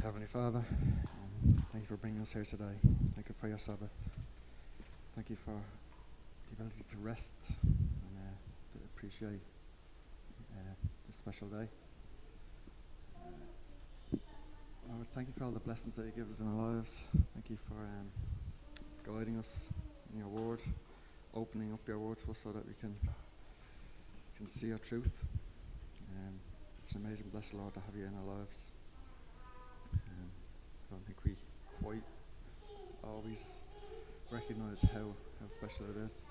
Heavenly Father, thank you for bringing us here today. Thank you for your Sabbath. Thank you for the ability to rest and to appreciate this special day. Lord, thank you for all the blessings that you give us in our lives. Thank you for guiding us in your word, opening up your word to us so that we can see your truth. It's an amazing blessing, Lord, to have you in our lives. I don't think we quite always recognise how special it is.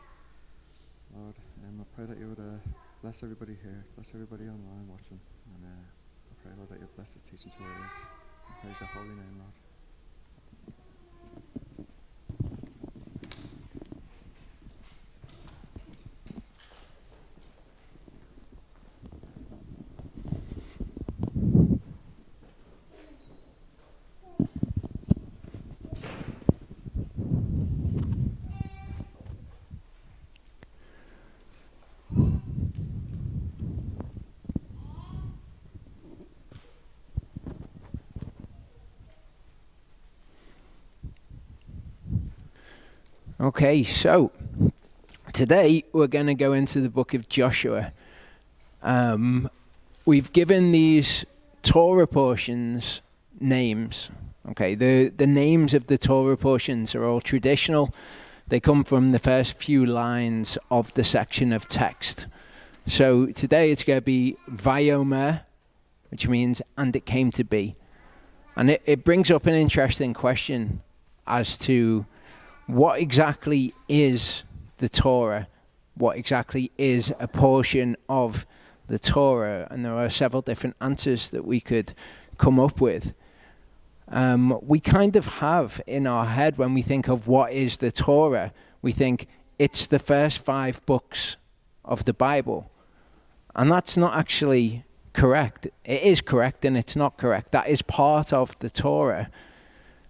Lord, I pray that you would bless everybody here, bless everybody online watching, and I pray, Lord, that you bless this teaching to us. I praise your holy name, Lord. Okay, so today we're going to go into the book of Joshua. We've given these Torah portions names. Okay, the names of the Torah portions are all traditional. They come from the first few lines of the section of text. So today it's going to be Vayomer, which means and it came to be. And it brings up an interesting question as to what exactly is the Torah? What exactly is a portion of the Torah? And there are several different answers that we could come up with. We kind of have in our head, when we think of what is the Torah, we think it's the first 5 books of the Bible. And that's not actually correct. It is correct and it's not correct. That is part of the Torah.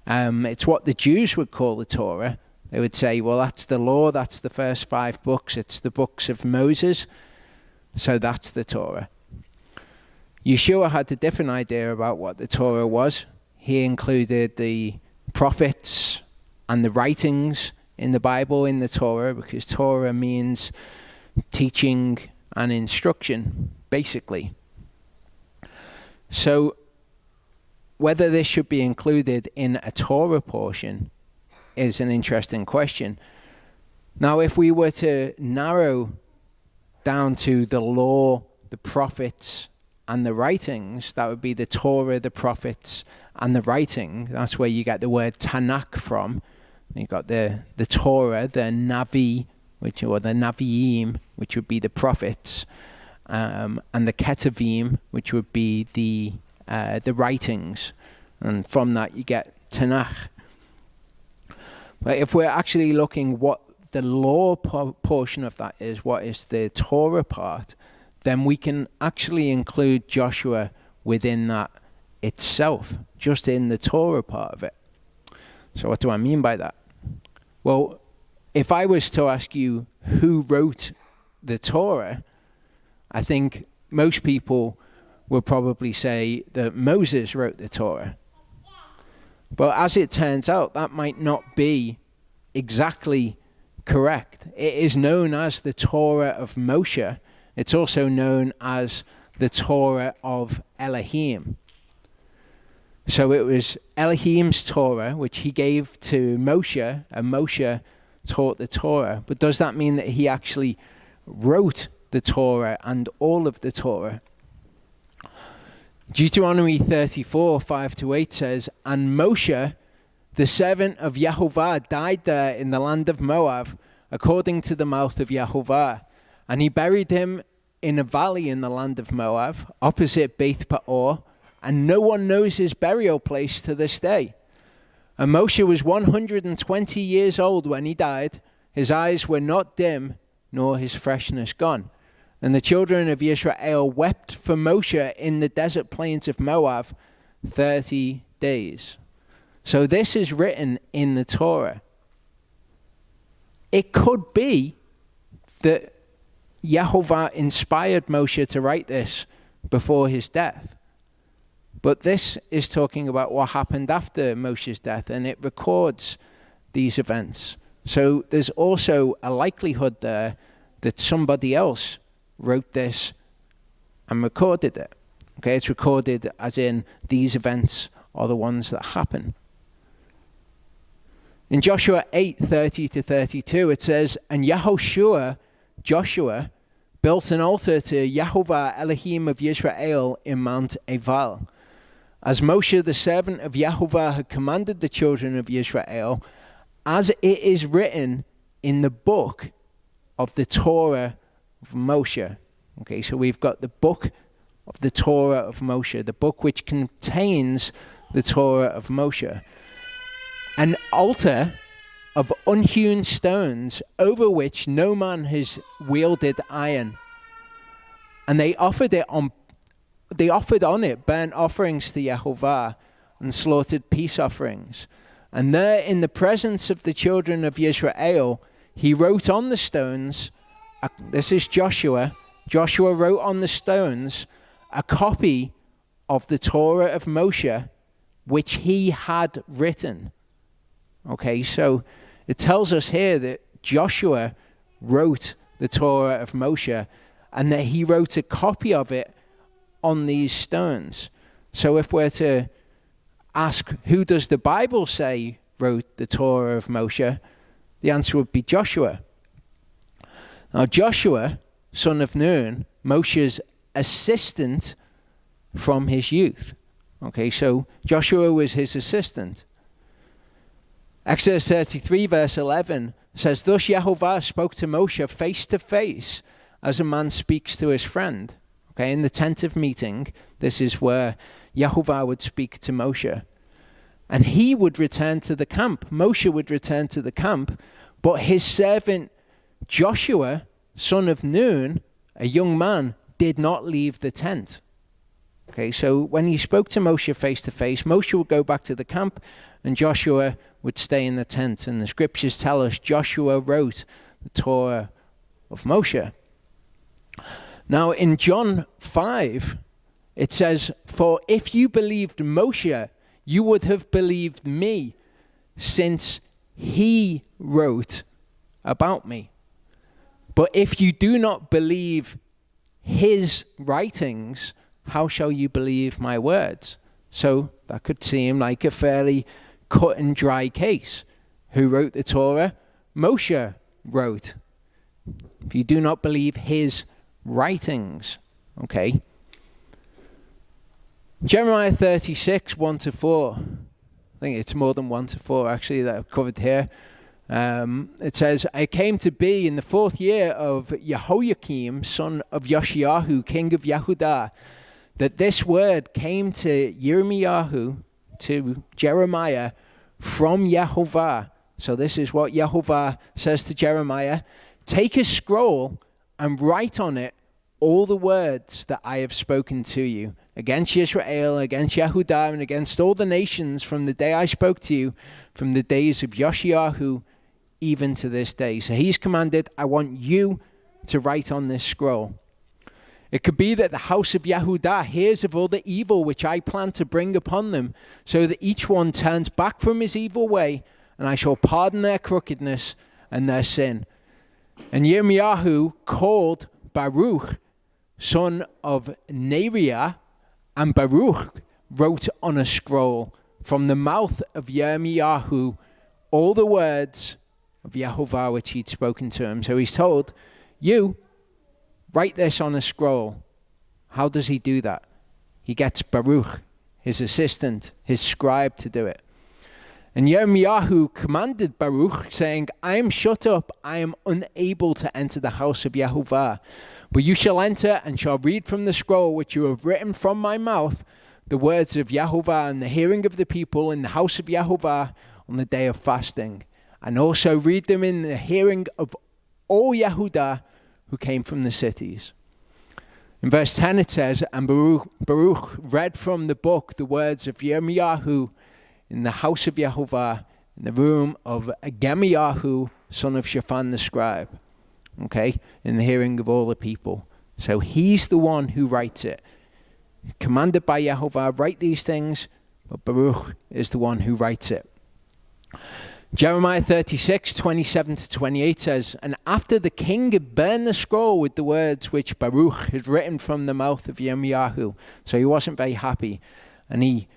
It's what the Jews would call the Torah. They would say, well, that's the law, that's the first 5 books, it's the books of Moses, so that's the Torah. Yeshua had a different idea about what the Torah was. He included the prophets and the writings in the Bible in the Torah, because Torah means teaching and instruction, basically. So whether this should be included in a Torah portion is an interesting question. Now, if we were to narrow down to the law, the prophets, and the writings, that would be the Torah, the prophets, and the writing. That's where you get the word Tanakh from. You've got the Torah, the Navi, or the Naviim, which would be the prophets, and the Ketuvim, which would be the writings. And from that you get Tanakh. But if we're actually looking what the law portion of that is, what is the Torah part, then we can actually include Joshua within that itself, just in the Torah part of it. So what do I mean by that? Well, if I was to ask you who wrote the Torah, I think most people would probably say that Moses wrote the Torah. But as it turns out, that might not be exactly correct. It is known as the Torah of Moshe. It's also known as the Torah of Elohim. So it was Elohim's Torah, which he gave to Moshe, and Moshe taught the Torah. But does that mean that he actually wrote the Torah and all of the Torah? Deuteronomy 34, 5-8 says, "And Moshe, the servant of Yehovah, died there in the land of Moab, according to the mouth of Yehovah. And he buried him in a valley in the land of Moab, opposite Beth Peor, and no one knows his burial place to this day. And Moshe was 120 years old when he died. His eyes were not dim, nor his freshness gone. And the children of Israel wept for Moshe in the desert plains of Moab 30 days. So this is written in the Torah. It could be that Yehovah inspired Moshe to write this before his death. But this is talking about what happened after Moshe's death, and it records these events. So there's also a likelihood there that somebody else wrote this and recorded it. Okay, it's recorded as in these events are the ones that happen. In Joshua 8:30-32, it says, "And Joshua, built an altar to Yehovah Elohim of Yisrael in Mount Eval, as Moshe the servant of Yehovah had commanded the children of Yisrael, as it is written in the book of the Torah of Moshe." Okay, so we've got the book of the Torah of Moshe, the book which contains the Torah of Moshe. An altar of unhewn stones over which no man has wielded iron. And they offered on it burnt offerings to Yehovah and slaughtered peace offerings. And there in the presence of the children of Israel, he wrote on the stones, this is Joshua wrote on the stones a copy of the Torah of Moshe, which he had written. Okay, so it tells us here that Joshua wrote the Torah of Moshe and that he wrote a copy of it on these stones. So if we're to ask, who does the Bible say wrote the Torah of Moshe? The answer would be Joshua. Now Joshua, son of Nun, Moshe's assistant from his youth. Okay, so Joshua was his assistant. Exodus 33 verse 11 says, "Thus Yehovah spoke to Moshe face to face as a man speaks to his friend." Okay, in the tent of meeting, this is where Yehovah would speak to Moshe. And he would return to the camp. Moshe would return to the camp, but his servant Joshua, son of Nun, a young man, did not leave the tent. Okay, so when he spoke to Moshe face to face, Moshe would go back to the camp and Joshua would stay in the tent. And the scriptures tell us Joshua wrote the Torah of Moshe. Now in John 5, it says, "For if you believed Moshe, you would have believed me, since he wrote about me. But if you do not believe his writings, how shall you believe my words?" So that could seem like a fairly cut and dry case. Who wrote the Torah? Moshe wrote. If you do not believe his writings, okay. Jeremiah 36, 1-4. I think it's more than 1-4 actually that I've covered here. It says, "I came to be in the 4th year of Jehoiakim, son of Yoshiahu, king of Yehudah, that this word came to to Jeremiah from Yehovah." So this is what Yehovah says to Jeremiah: "Take a scroll and write on it all the words that I have spoken to you against Israel, against Yehudah, and against all the nations from the day I spoke to you, from the days of Yoshiahu, even to this day." So he's commanded, I want you to write on this scroll. "It could be that the house of Yehudah hears of all the evil which I plan to bring upon them, so that each one turns back from his evil way, and I shall pardon their crookedness and their sin." And Yirmiyahu called Baruch, son of Neriah, and Baruch wrote on a scroll from the mouth of Yirmiyahu all the words of Yehovah which he'd spoken to him. So he's told, you write this on a scroll. How does he do that? He gets Baruch, his assistant, his scribe, to do it. And Yirmiyahu commanded Baruch, saying, "I am shut up, I am unable to enter the house of Yehovah. But you shall enter and shall read from the scroll which you have written from my mouth, the words of Yehovah in the hearing of the people in the house of Yehovah on the day of fasting. And also read them in the hearing of all Yehudah who came from the cities." In verse 10 it says, "And Baruch read from the book the words of Yirmiyahu in the house of Yehovah, in the room of Gemiyahu, son of Shaphan the scribe." Okay, in the hearing of all the people. So he's the one who writes it. commanded by Yehovah, write these things, but Baruch is the one who writes it. Jeremiah 36, 27 to 28 says, and after the king had burned the scroll with the words which Baruch had written from the mouth of Yirmiyahu, so he wasn't very happy, and he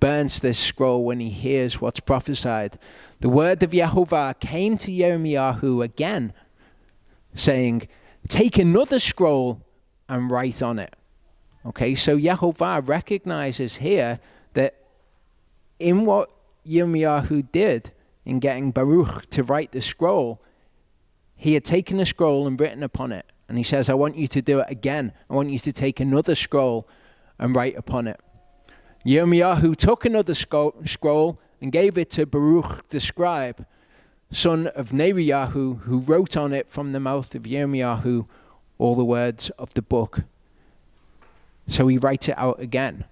burns this scroll when he hears what's prophesied. The word of Yehovah came to Yirmiyahu again, saying, take another scroll and write on it. Okay, so Yehovah recognizes here that in what Yirmiyahu did in getting Baruch to write the scroll, he had taken a scroll and written upon it. And he says, I want you to do it again. I want you to take another scroll and write upon it. Yirmiyahu took another scroll and gave it to Baruch the scribe, son of Neriyahu, who wrote on it from the mouth of Yirmiyahu all the words of the book. So he writes it out again.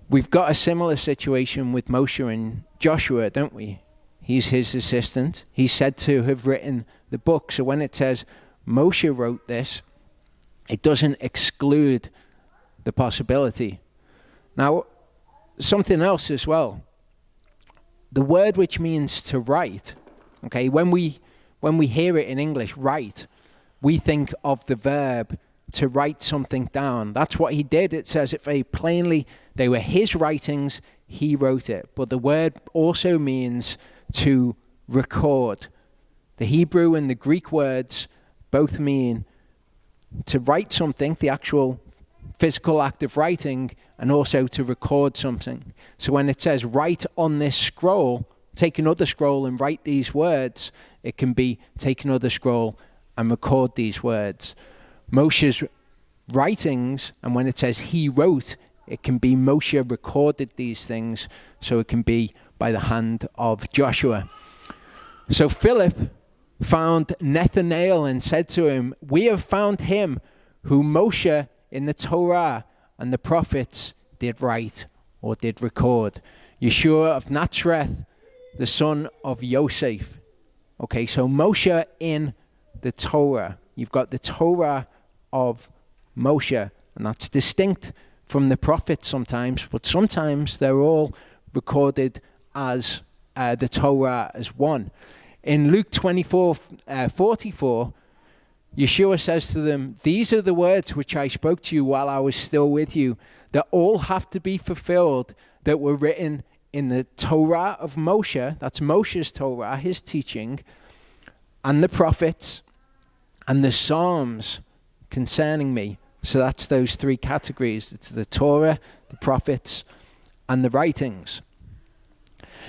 We've got a similar situation with Moshe and Joshua, don't we? He's his assistant. He's said to have written the book. So when it says Moshe wrote this, it doesn't exclude the possibility. Now, something else as well. The word which means to write, okay, when we hear it in English, write, we think of the verb to write something down. That's what he did. It says it very plainly. They were his writings. He wrote it. But the word also means to record. The Hebrew and the Greek words both mean to write something, the actual physical act of writing, and also to record something. So when it says write on this scroll, take another scroll and write these words, it can be take another scroll and record these words. Moshe's writings, and when it says he wrote, it can be Moshe recorded these things, so it can be by the hand of Joshua. So Philip found Nathanael and said to him, we have found him who Moshe in the Torah and the prophets did write or did record. Yeshua of Nazareth, the son of Yosef. Okay, so Moshe in the Torah. You've got the Torah of Moshe, and that's distinct from the prophets sometimes, but sometimes they're all recorded as the Torah as one. In Luke 24:44, Yeshua says to them, these are the words which I spoke to you while I was still with you, that all have to be fulfilled that were written in the Torah of Moshe, that's Moshe's Torah, his teaching, and the prophets, and the Psalms concerning me. So that's those three categories. It's the Torah, the prophets, and the writings.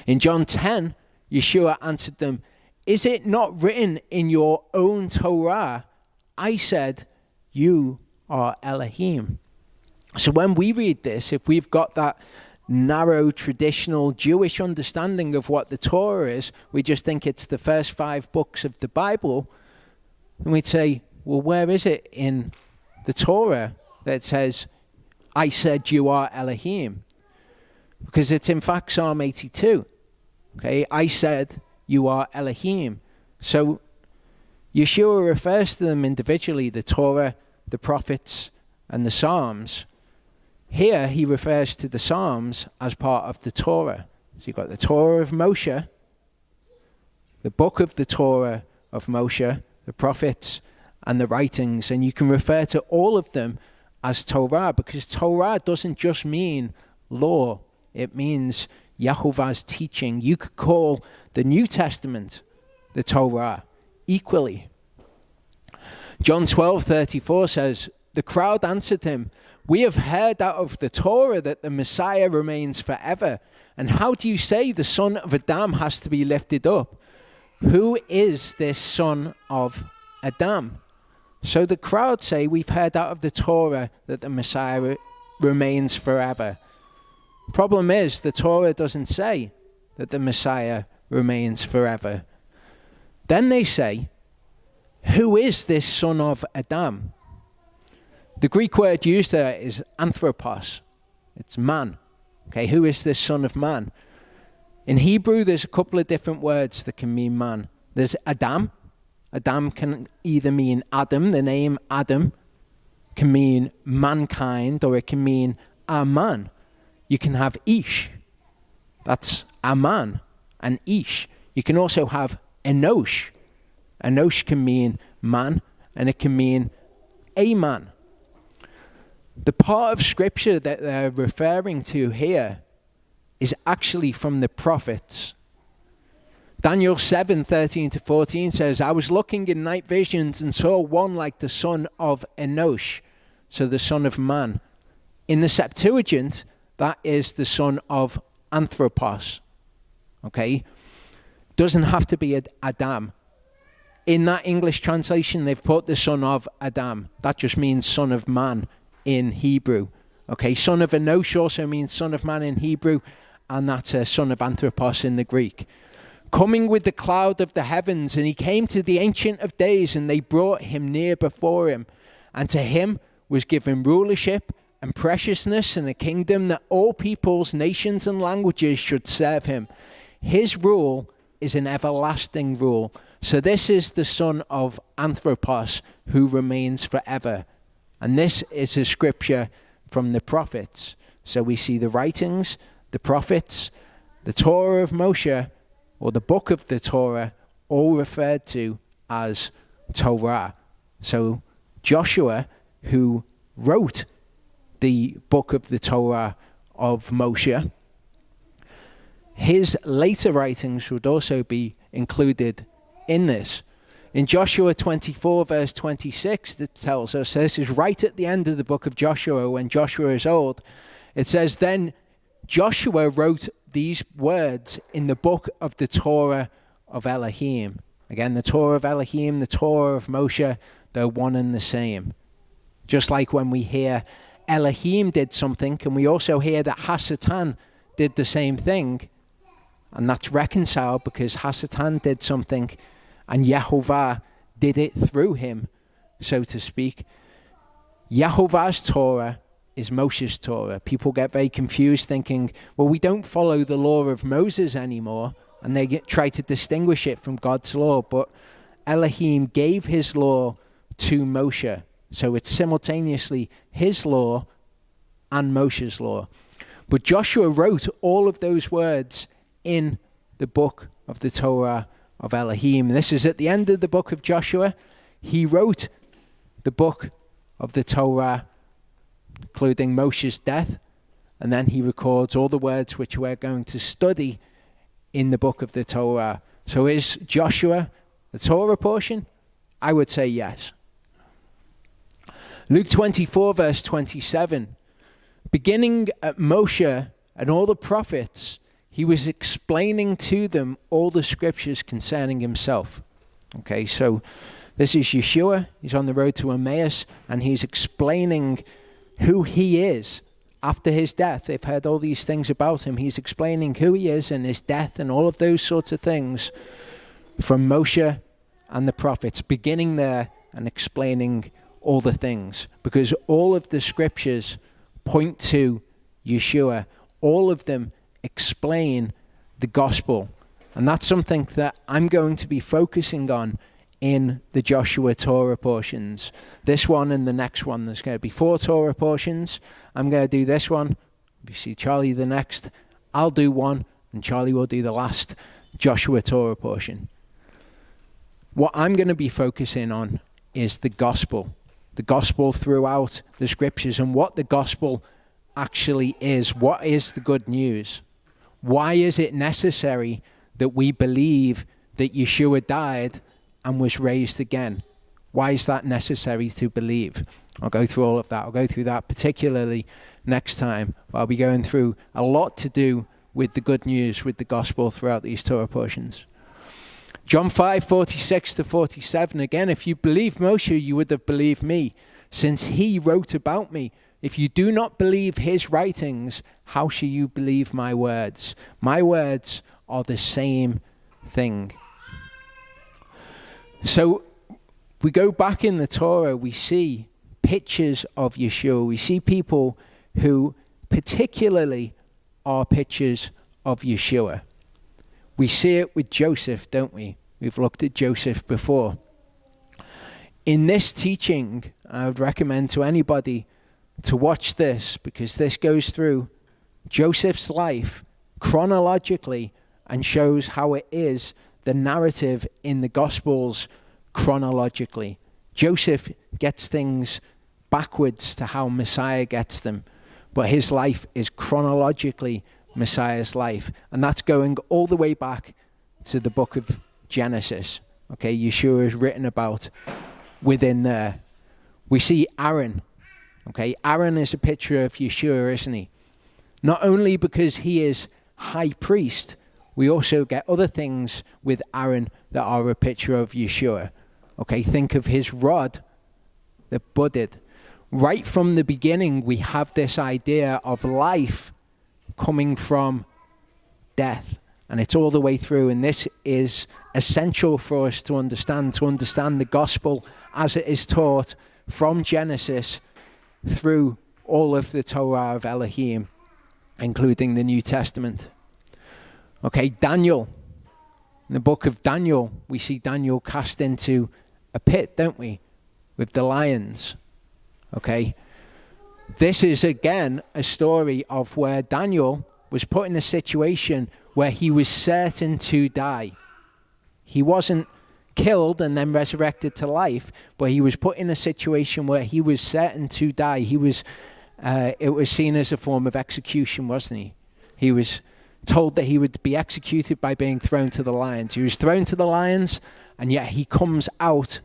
In John 10, Yeshua answered them, is it not written in your own Torah, I said, you are Elohim. So when we read this, if we've got that narrow, traditional Jewish understanding of what the Torah is, we just think it's the first 5 books of the Bible, and we'd say, well, where is it in the Torah that says, I said you are Elohim? Because it's in fact Psalm 82. Okay, I said you are Elohim. So Yeshua refers to them individually, the Torah, the prophets, and the Psalms. Here he refers to the Psalms as part of the Torah. So you've got the Torah of Moshe, the book of the Torah of Moshe, the prophets, and the writings, and you can refer to all of them as Torah, because Torah doesn't just mean law, it means Yehovah's teaching. You could call the New Testament the Torah equally. John 12:34 says, the crowd answered him, we have heard out of the Torah that the Messiah remains forever, and how do you say the son of Adam has to be lifted up? Who is this son of Adam? So the crowd say, we've heard out of the Torah that the Messiah remains forever. Problem is, the Torah doesn't say that the Messiah remains forever. Then they say, who is this son of Adam? The Greek word used there is anthropos. It's man. Okay, who is this son of man? In Hebrew, there's a couple of different words that can mean man. There's Adam. Adam can either mean Adam, the name Adam, can mean mankind, or it can mean a man. You can have ish. That's a man, and ish. You can also have enosh. Enosh can mean man, and it can mean a man. The part of scripture that they're referring to here is actually from the prophets. Daniel 7:13-14 says, I was looking in night visions and saw one like the son of Enosh, so the son of man. In the Septuagint, that is the son of Anthropos. Okay? Doesn't have to be Adam. In that English translation, they've put the son of Adam. That just means son of man in Hebrew. Okay, son of Enosh also means son of man in Hebrew, and that's a son of Anthropos in the Greek. Coming with the cloud of the heavens, and he came to the Ancient of Days, and they brought him near before him. And to him was given rulership and preciousness and a kingdom, that all peoples, nations, and languages should serve him. His rule is an everlasting rule. So this is the son of Anthropos, who remains forever. And this is a scripture from the prophets. So we see the writings, the prophets, the Torah of Moshe, or the book of the Torah, all referred to as Torah. So Joshua, who wrote the book of the Torah of Moshe, his later writings would also be included in this. In Joshua 24 verse 26, it tells us, this is right at the end of the book of Joshua when Joshua is old. It says, then Joshua wrote these words in the book of the Torah of Elohim. Again, the Torah of Elohim, the Torah of Moshe, they're one and the same. Just like when we hear Elohim did something, and we also hear that Hasatan did the same thing, and that's reconciled because Hasatan did something and Yehovah did it through him, so to speak. Yehovah's Torah is Moshe's Torah. People get very confused thinking, well, we don't follow the law of Moses anymore, and they try to distinguish it from God's law, but Elohim gave his law to Moshe. So it's simultaneously his law and Moshe's law. But Joshua wrote all of those words in the book of the Torah of Elohim. This is at the end of the book of Joshua. He wrote the book of the Torah, including Moshe's death, and then he records all the words which we're going to study in the book of the Torah. So is Joshua the Torah portion? I would say yes. Luke 24 verse 27. Beginning at Moshe and all the prophets, he was explaining to them all the scriptures concerning himself. Okay, so this is Yeshua. He's on the road to Emmaus, and he's explaining who he is after his death. They've heard all these things about him. He's explaining who he is and his death and all of those sorts of things from Moshe and the prophets, beginning there and explaining all the things, because all of the scriptures point to Yeshua. All of them explain the gospel, and that's something that I'm going to be focusing on in the Joshua Torah portions. This one and the next one. There's going to be 4 Torah portions. I'm going to do this one. If you see Charlie the next, I'll do one, and Charlie will do the last Joshua Torah portion. What I'm going to be focusing on is the gospel throughout the scriptures, and what the gospel actually is. What is the good news? Why is it necessary that we believe that Yeshua died and was raised again? Why is that necessary to believe? I'll go through all of that. I'll go through that particularly next time. I'll be going through a lot to do with the good news, with the gospel throughout these Torah portions. John 5:46-47. Again, if you believe Moshe, you would have believed me, since he wrote about me. If you do not believe his writings, how shall you believe my words? My words are the same thing. So we go back in the Torah, we see pictures of Yeshua. We see people who particularly are pictures of Yeshua. We see it with Joseph, don't we? We've looked at Joseph before. In this teaching, I would recommend to anybody to watch this, because this goes through Joseph's life chronologically and shows how it is the narrative in the Gospels chronologically. Joseph gets things backwards to how Messiah gets them, but his life is chronologically Messiah's life, and that's going all the way back to the book of Genesis. Okay, Yeshua is written about within there. We see Aaron. Okay, Aaron is a picture of Yeshua, isn't he? Not only because he is high priest, we also get other things with Aaron that are a picture of Yeshua. Okay, think of his rod that budded. Right from the beginning, we have this idea of life coming from death. And it's all the way through. And this is essential for us to understand the gospel as it is taught from Genesis through all of the Torah of Elohim, including the New Testament. Okay, Daniel. In the book of Daniel, we see Daniel cast into a pit, don't we? With the lions. Okay. This is again a story of where Daniel was put in a situation where he was certain to die. He wasn't killed and then resurrected to life, but he was put in a situation where he was certain to die. He was, it was seen as a form of execution, wasn't he? He was told that he would be executed by being thrown to the lions. He was thrown to the lions, and yet he comes out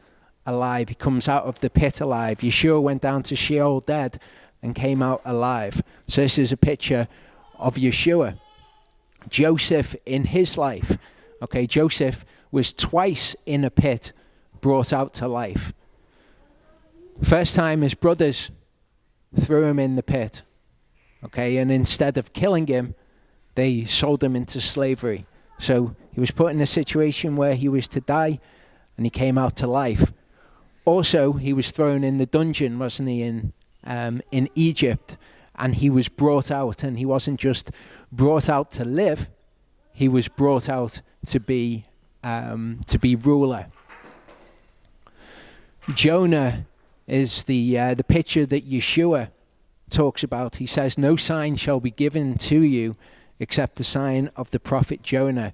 alive. He comes out of the pit alive. Yeshua went down to Sheol dead and came out alive. So this is a picture of Yeshua. Joseph in his life. Okay, Joseph was twice in a pit, brought out to life. First time his brothers threw him in the pit. Okay, and instead of killing him, they sold him into slavery. So he was put in a situation where he was to die, and he came out to life. Also, he was thrown in the dungeon, wasn't he, in Egypt, and he was brought out, and he wasn't just brought out to live, he was brought out to be ruler. Jonah is the picture that Yeshua talks about. He says, "No sign shall be given to you except the sign of the prophet Jonah,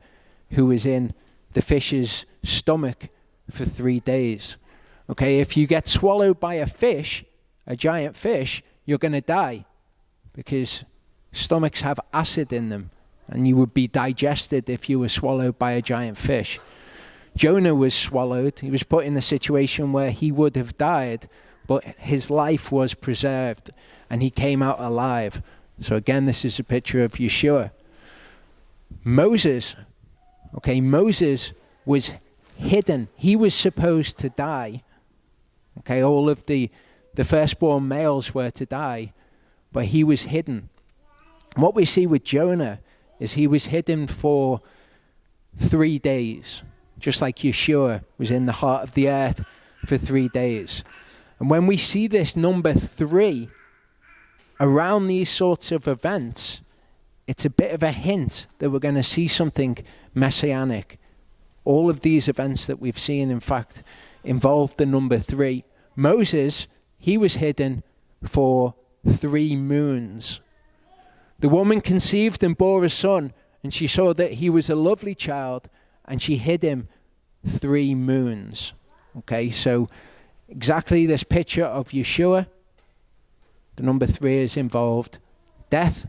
who was in the fish's stomach for 3 days." Okay, if you get swallowed by a fish, a giant fish, you're going to die, because stomachs have acid in them, and you would be digested if you were swallowed by a giant fish. Jonah was swallowed. He was put in a situation where he would have died, but his life was preserved, and he came out alive. So again, this is a picture of Yeshua. Moses. Okay, Moses was hidden. He was supposed to die. Okay, all of the firstborn males were to die, but he was hidden. And what we see with Jonah is he was hidden for 3 days, just like Yeshua was in the heart of the earth for 3 days. And when we see this number 3 around these sorts of events, it's a bit of a hint that we're going to see something messianic. All of these events that we've seen, in fact, involved the number 3. Moses, he was hidden for 3 moons. The woman conceived and bore a son, and she saw that he was a lovely child, and she hid him 3 moons. Okay, so exactly this picture of Yeshua. The number 3 is involved death,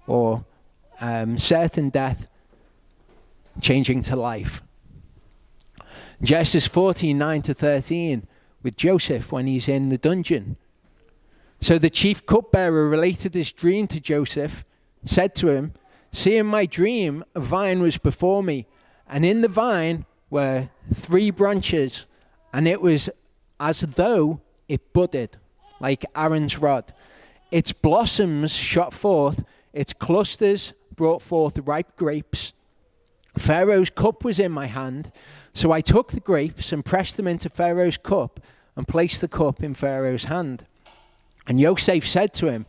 or certain death, changing to life. Genesis 14:9-13, with Joseph when he's in the dungeon. So the chief cupbearer related this dream to Joseph, said to him, "See, in my dream, a vine was before me, and in the vine were 3 branches, and it was as though it budded, like Aaron's rod. Its blossoms shot forth, its clusters brought forth ripe grapes. Pharaoh's cup was in my hand, so I took the grapes and pressed them into Pharaoh's cup and placed the cup in Pharaoh's hand." And Yosef said to him,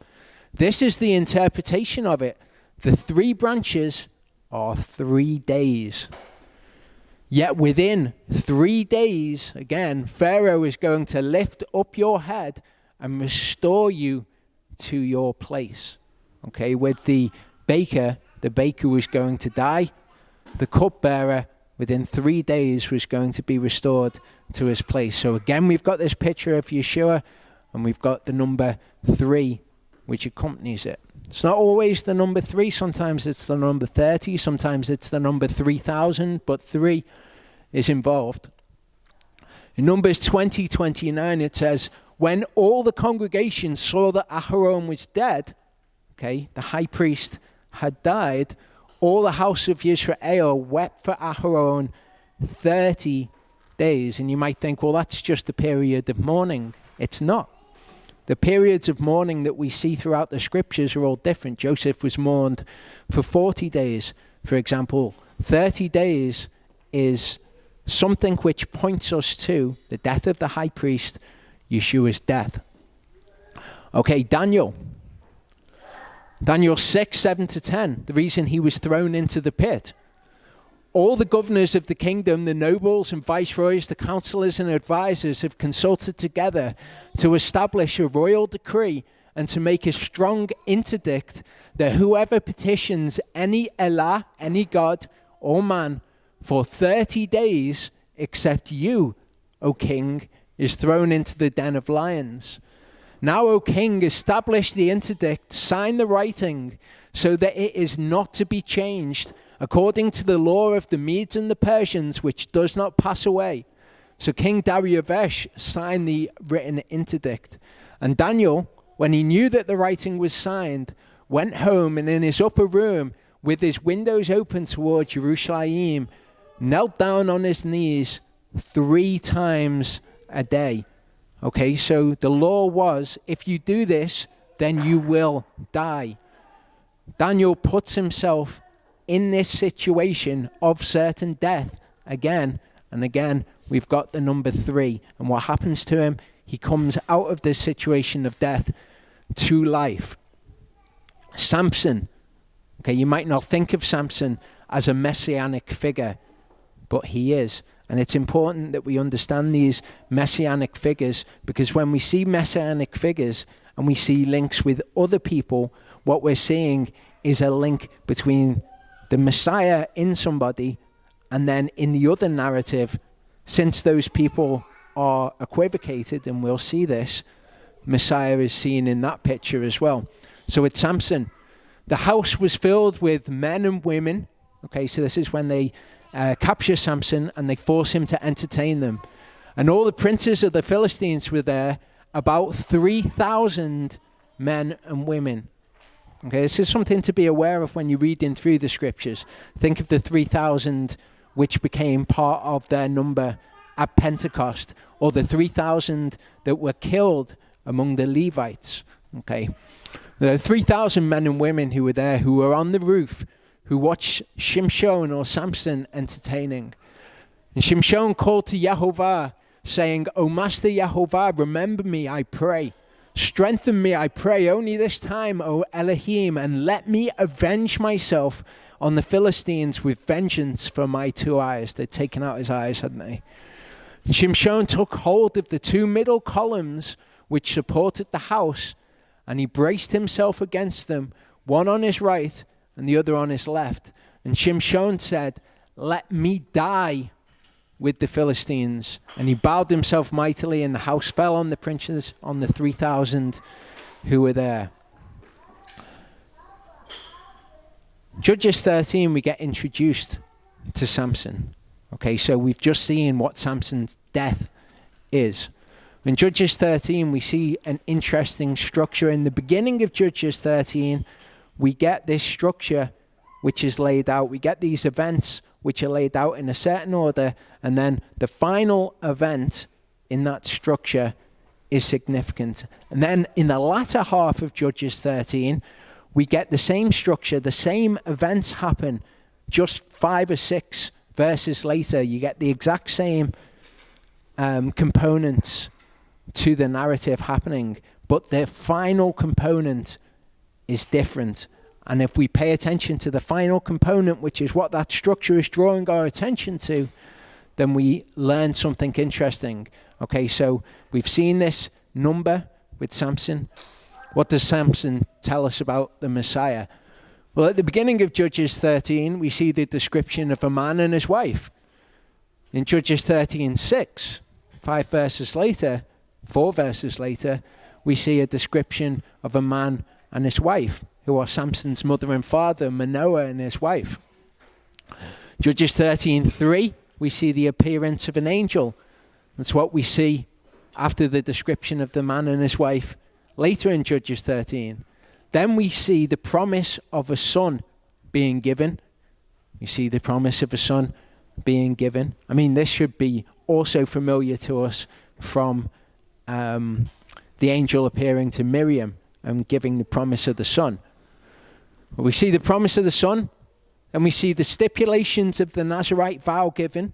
"This is the interpretation of it. The 3 branches are 3 days." Yet within 3 days, again, Pharaoh is going to lift up your head and restore you to your place. Okay, with the baker was going to die. The cupbearer, within 3 days, was going to be restored to his place. So again, we've got this picture of Yeshua, and we've got the number 3, which accompanies it. It's not always the number 3. Sometimes it's the number 30. Sometimes it's the number 3,000, but 3 is involved. In Numbers 20:29, it says, when all the congregation saw that Aharon was dead, okay, the high priest had died, all the house of Israel wept for Aharon 30 days. And you might think, well, that's just a period of mourning. It's not. The periods of mourning that we see throughout the scriptures are all different. Joseph was mourned for 40 days, for example. 30 days is something which points us to the death of the high priest, Yeshua's death. Okay, Daniel 6:7-10, the reason he was thrown into the pit. All the governors of the kingdom, the nobles and viceroys, the counselors and advisors have consulted together to establish a royal decree and to make a strong interdict that whoever petitions any elah, any god or man, for 30 days, except you, O king, is thrown into the den of lions. Now, O king, establish the interdict, sign the writing, so that it is not to be changed, according to the law of the Medes and the Persians, which does not pass away. So King Darius signed the written interdict. And Daniel, when he knew that the writing was signed, went home, and in his upper room, with his windows open toward Jerusalem, knelt down on his knees 3 times a day. Okay, so the law was, if you do this, then you will die. Daniel puts himself in this situation of certain death again and again. We've got the number 3. And what happens to him? He comes out of this situation of death to life. Samson. Okay, you might not think of Samson as a messianic figure, but he is. And it's important that we understand these messianic figures, because when we see messianic figures and we see links with other people, what we're seeing is a link between the Messiah in somebody and then in the other narrative, since those people are equivocated, and we'll see this, Messiah is seen in that picture as well. So with Samson, the house was filled with men and women. Okay, so this is when they capture Samson and they force him to entertain them. And all the princes of the Philistines were there, about 3,000 men and women. Okay, this is something to be aware of when you're reading through the scriptures. Think of the 3,000 which became part of their number at Pentecost, or the 3,000 that were killed among the Levites. Okay, there are 3,000 men and women who were there, who were on the roof, who watched Shimshon or Samson entertaining. And Shimshon called to Yehovah, saying, O Master Yehovah, remember me, I pray. Strengthen me, I pray, only this time, O Elohim, and let me avenge myself on the Philistines with vengeance for my 2 eyes. They'd taken out his eyes, hadn't they? And Shimshon took hold of the 2 middle columns which supported the house, and he braced himself against them, one on his right and the other on his left. And Shimshon said, let me die with the Philistines. And he bowed himself mightily, and the house fell on the princes, on the 3,000 who were there. Judges 13, we get introduced to Samson. Okay, so we've just seen what Samson's death is. In Judges 13, we see an interesting structure. In the beginning of Judges 13, we get this structure which is laid out. We get these events which are laid out in a certain order, and then the final event in that structure is significant. And then in the latter half of Judges 13, we get the same structure, the same events happen, just 5 or 6 verses later. You get the exact same components to the narrative happening, but the final component is different. And if we pay attention to the final component, which is what that structure is drawing our attention to, then we learn something interesting. Okay, so we've seen this number with Samson. What does Samson tell us about the Messiah? Well, at the beginning of Judges 13, we see the description of a man and his wife. In Judges 13:6, 4 verses later, we see a description of a man and his wife, who are Samson's mother and father, Manoah and his wife. Judges 13:3, we see the appearance of an angel. That's what we see after the description of the man and his wife later in Judges 13. Then we see the promise of a son being given. You see the promise of a son being given. I mean, this should be also familiar to us from the angel appearing to Miriam and giving the promise of the son. We see the promise of the son, and we see the stipulations of the Nazirite vow given.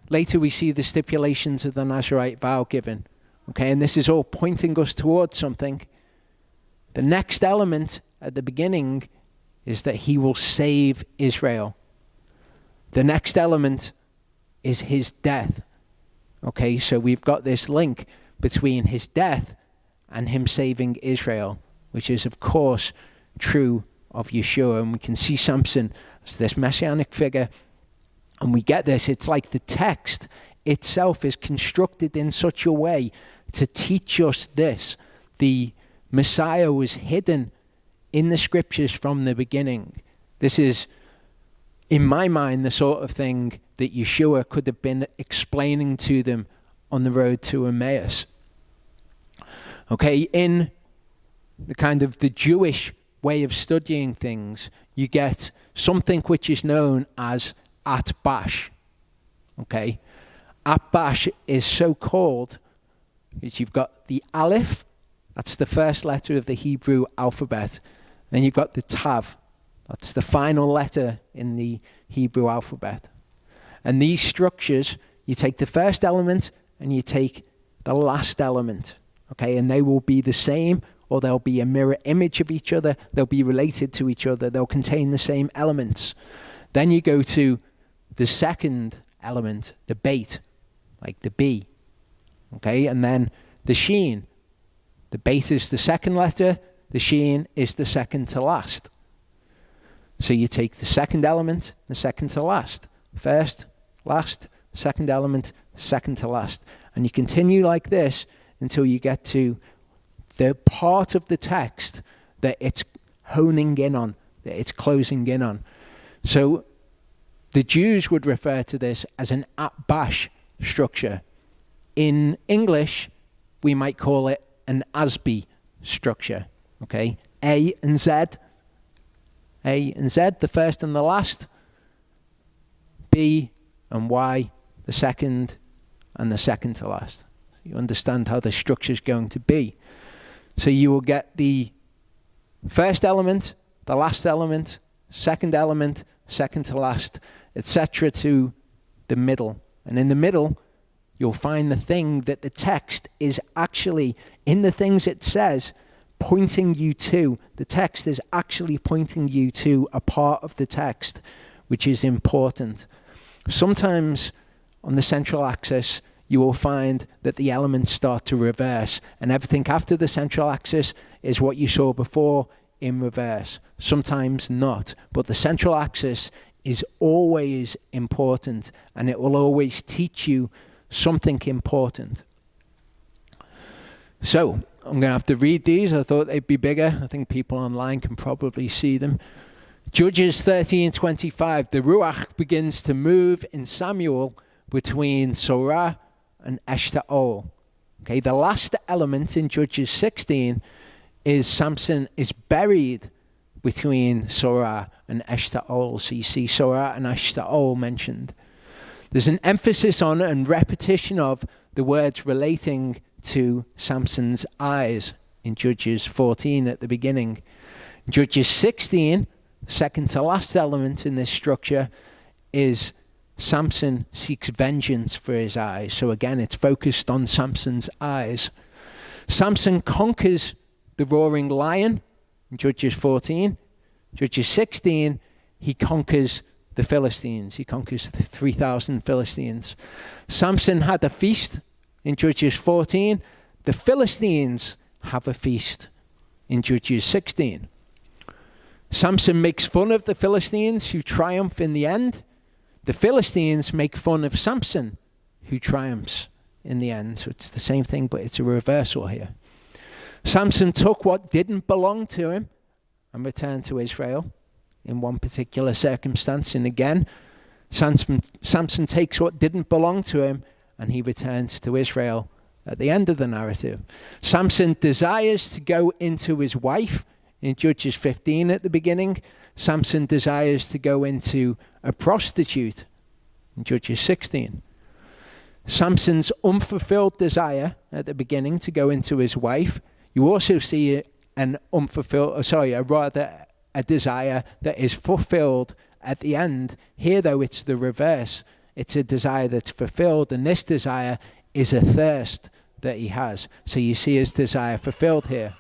Later we see the stipulations of the Nazirite vow given. Okay, and this is all pointing us towards something. The next element at the beginning is that he will save Israel. The next element is his death. Okay, so we've got this link between his death and him saving Israel, which is of course true of Yeshua. And we can see Samson as this messianic figure, and we get this. It's like the text itself is constructed in such a way to teach us this. The Messiah was hidden in the scriptures from the beginning. This is, in my mind, the sort of thing that Yeshua could have been explaining to them on the road to Emmaus. Okay, in the kind of the Jewish way of studying things, you get something which is known as Atbash. Okay, Atbash is so called because you've got the Aleph, that's the first letter of the Hebrew alphabet, and you've got the Tav, that's the final letter in the Hebrew alphabet. And these structures, you take the first element and you take the last element, okay, and they will be the same, or they'll be a mirror image of each other, they'll be related to each other, they'll contain the same elements. Then you go to the second element, the bait, like the B, okay, and then the sheen. The bait is the second letter, the sheen is the second to last. So you take the second element, the second to last, first, last, second element, second to last. And you continue like this until you get to the part of the text that it's honing in on, that it's closing in on. So the Jews would refer to this as an Atbash structure. In English, we might call it an Asbi structure, okay? A and Z, the first and the last. B and Y, the second and the second to last. You understand how the structure is going to be. So you will get the first element, the last element, second element, second to last, etc. to the middle. And in the middle, you'll find the thing that the text is actually, in the things it says, pointing you to. The text is actually pointing you to a part of the text which is important. Sometimes on the central axis, you will find that the elements start to reverse, and everything after the central axis is what you saw before in reverse. Sometimes not, but the central axis is always important, and it will always teach you something important. So I'm going to have to read these. I thought they'd be bigger. I think people online can probably see them. Judges 13:25. The Ruach begins to move in Samuel between Sorah and Eshtaol. Okay, the last element in Judges 16 is Samson is buried between Sorah and Eshtaol. So you see Sorah and Eshtaol mentioned. There's an emphasis on and repetition of the words relating to Samson's eyes in Judges 14 at the beginning. In Judges 16, second to last element in this structure is Samson seeks vengeance for his eyes. So again, it's focused on Samson's eyes. Samson conquers the roaring lion in Judges 14. Judges 16, he conquers the Philistines. He conquers the 3,000 Philistines. Samson had a feast in Judges 14. The Philistines have a feast in Judges 16. Samson makes fun of the Philistines who triumph in the end. The Philistines make fun of Samson who triumphs in the end. So it's the same thing, but it's a reversal here. Samson took what didn't belong to him and returned to Israel in one particular circumstance. And again, Samson takes what didn't belong to him and he returns to Israel at the end of the narrative. Samson desires to go into his wife in Judges 15 at the beginning. Samson desires to go into a prostitute in Judges 16. Samson's unfulfilled desire at the beginning to go into his wife. You also see a desire that is fulfilled at the end. Here, though, it's the reverse. It's a desire that's fulfilled, and this desire is a thirst that he has. So you see his desire fulfilled here.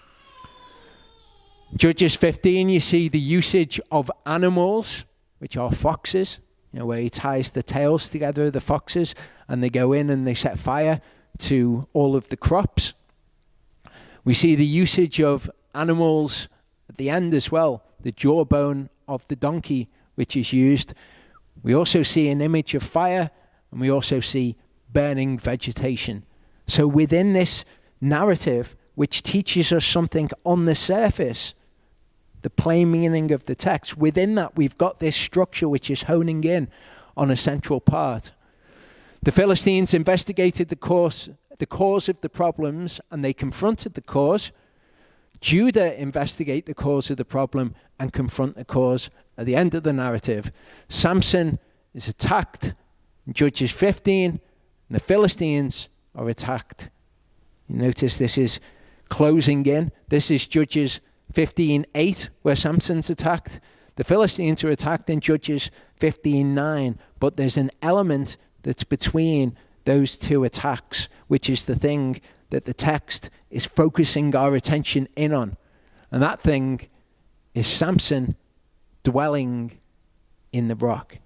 Judges 15, you see the usage of animals, which are foxes, where he ties the tails together of the foxes, and they go in and they set fire to all of the crops. We see the usage of animals at the end as well, the jawbone of the donkey, which is used. We also see an image of fire, and we also see burning vegetation. So within this narrative, which teaches us something on the surface, the plain meaning of the text, within that we've got this structure which is honing in on a central part. The Philistines investigated the cause of the problems, and they confronted the cause. Judah investigate the cause of the problem and confront the cause at the end of the narrative. Samson is attacked in Judges 15, and the Philistines are attacked. You notice this is closing in. This is Judges 15:8, where Samson's attacked. The Philistines are attacked in Judges 15:9, but there's an element that's between those two attacks, which is the thing that the text is focusing our attention in on. And that thing is Samson dwelling in the rock.